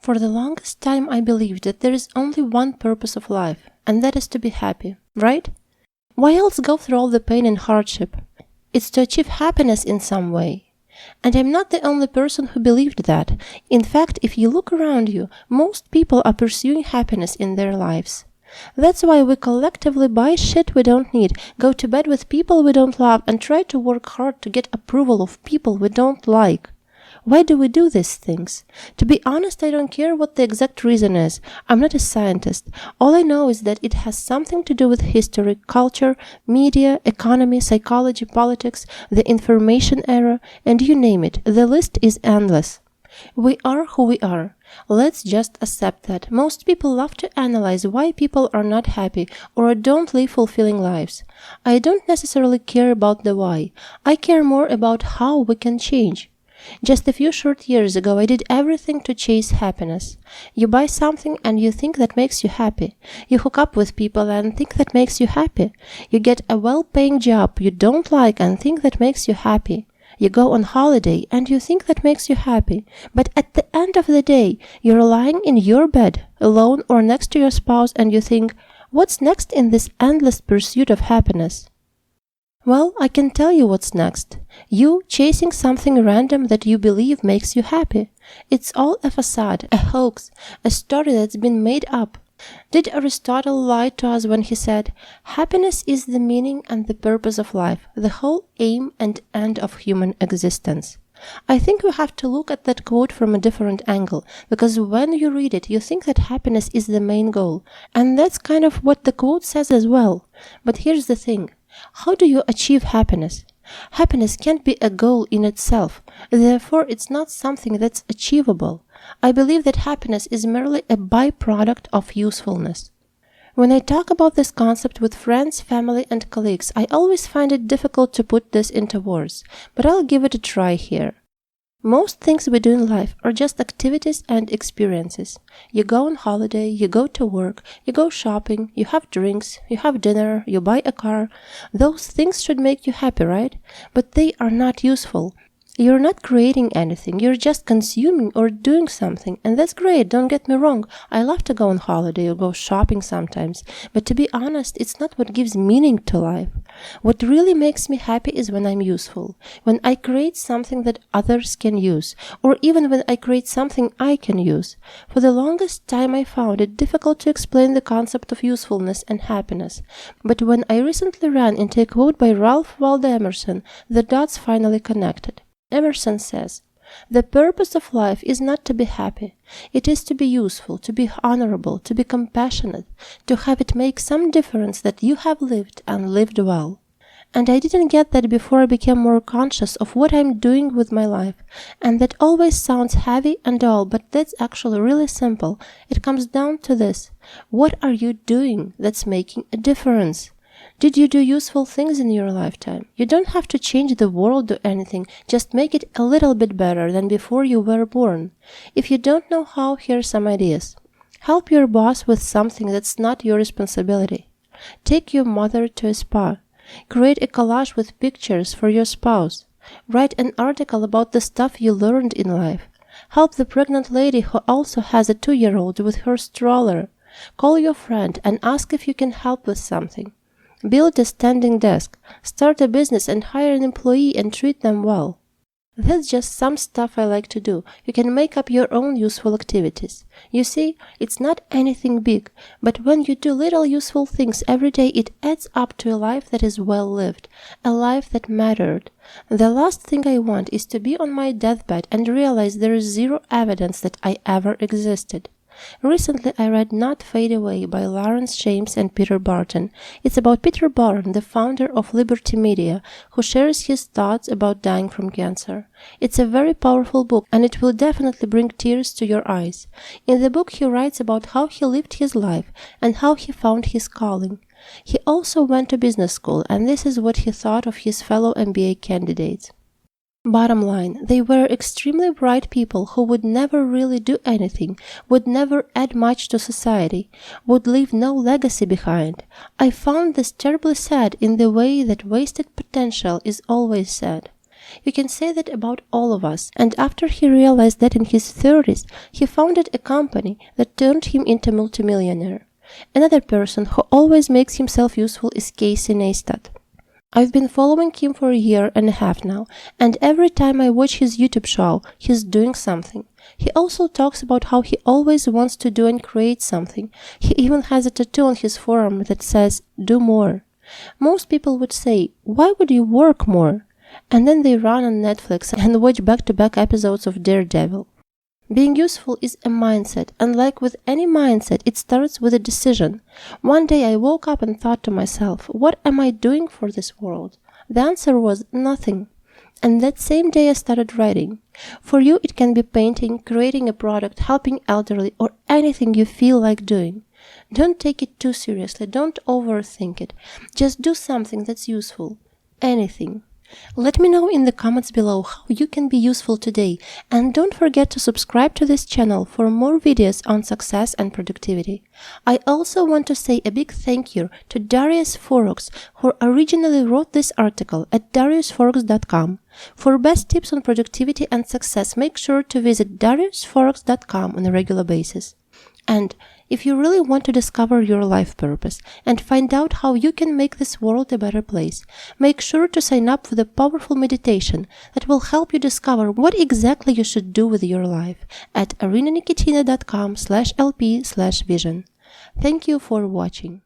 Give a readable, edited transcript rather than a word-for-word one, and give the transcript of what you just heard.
For the longest time I believed that there is only one purpose of life, and that is to be happy, right? Why else go through all the pain and hardship? It's to achieve happiness in some way. And I'm not the only person who believed that. In fact, if you look around you, most people are pursuing happiness in their lives. That's why we collectively buy shit we don't need, go to bed with people we don't love, and try to work hard to get approval of people we don't like. Why do we do these things? To be honest, I don't care what the exact reason is. I'm not a scientist. All I know is that it has something to do with history, culture, media, economy, psychology, politics, the information era, and you name it. The list is endless. We are who we are. Let's just accept that. Most people love to analyze why people are not happy or don't live fulfilling lives. I don't necessarily care about the why. I care more about how we can change. Just a few short years ago, I did everything to chase happiness. You buy something and you think that makes you happy. You hook up with people and think that makes you happy. You get a well-paying job you don't like and think that makes you happy. You go on holiday and you think that makes you happy. But at the end of the day, you're lying in your bed, alone or next to your spouse, and you think, what's next in this endless pursuit of happiness? Well, I can tell you what's next. You chasing something random that you believe makes you happy. It's all a facade, a hoax, a story that's been made up. Did Aristotle lie to us when he said, happiness is the meaning and the purpose of life, the whole aim and end of human existence? I think we have to look at that quote from a different angle, because when you read it, you think that happiness is the main goal, and that's kind of what the quote says as well. But here's the thing. How do you achieve happiness? Happiness can't be a goal in itself, therefore it's not something that's achievable. I believe that happiness is merely a byproduct of usefulness. When I talk about this concept with friends, family, and colleagues, I always find it difficult to put this into words, but I'll give it a try here. Most things we do in life are just activities and experiences. You go on holiday, you go to work, you go shopping, you have drinks, you have dinner, you buy a car. Those things should make you happy, right? But they are not useful. You're not creating anything, you're just consuming or doing something, and that's great, don't get me wrong. I love to go on holiday or go shopping sometimes, but to be honest, it's not what gives meaning to life. What really makes me happy is when I'm useful, when I create something that others can use, or even when I create something I can use. For the longest time I found it difficult to explain the concept of usefulness and happiness, but when I recently ran into a quote by Ralph Waldo Emerson, the dots finally connected. Emerson says, the purpose of life is not to be happy. It is to be useful, to be honorable, to be compassionate, to have it make some difference that you have lived and lived well. And I didn't get that before I became more conscious of what I'm doing with my life. And that always sounds heavy and dull, but that's actually really simple. It comes down to this. What are you doing that's making a difference? Did you do useful things in your lifetime? You don't have to change the world or anything, just make it a little bit better than before you were born. If you don't know how, here are some ideas. Help your boss with something that's not your responsibility. Take your mother to a spa. Create a collage with pictures for your spouse. Write an article about the stuff you learned in life. Help the pregnant lady who also has a 2-year-old with her stroller. Call your friend and ask if you can help with something. Build a standing desk, start a business and hire an employee and treat them well. That's just some stuff I like to do. You can make up your own useful activities. You see, it's not anything big, but when you do little useful things every day, it adds up to a life that is well lived, a life that mattered. The last thing I want is to be on my deathbed and realize there is zero evidence that I ever existed. Recently, I read Not Fade Away by Lawrence James and Peter Barton. It's about Peter Barton, the founder of Liberty Media, who shares his thoughts about dying from cancer. It's a very powerful book, and it will definitely bring tears to your eyes. In the book, he writes about how he lived his life and how he found his calling. He also went to business school, and this is what he thought of his fellow MBA candidates. Bottom line, they were extremely bright people who would never really do anything, would never add much to society, would leave no legacy behind. I found this terribly sad in the way that wasted potential is always sad. You can say that about all of us. And after he realized that in his 30s, he founded a company that turned him into a multimillionaire. Another person who always makes himself useful is Casey Neistat. I've been following him for a year and a half now, and every time I watch his YouTube show, he's doing something. He also talks about how he always wants to do and create something. He even has a tattoo on his forearm that says, "Do more." Most people would say, "Why would you work more?" And then they run on Netflix and watch back-to-back episodes of Daredevil. Being useful is a mindset, and like with any mindset, it starts with a decision. One day I woke up and thought to myself, what am I doing for this world? The answer was nothing. And that same day I started writing. For you, it can be painting, creating a product, helping elderly, or anything you feel like doing. Don't take it too seriously, don't overthink it. Just do something that's useful. Anything. Let me know in the comments below how you can be useful today, and don't forget to subscribe to this channel for more videos on success and productivity. I also want to say a big thank you to Darius Foroux, who originally wrote this article at dariusforoux.com. For best tips on productivity and success, make sure to visit dariusforoux.com on a regular basis. And if you really want to discover your life purpose and find out how you can make this world a better place, make sure to sign up for the powerful meditation that will help you discover what exactly you should do with your life at arinanikitina.com/lp/vision. Thank you for watching.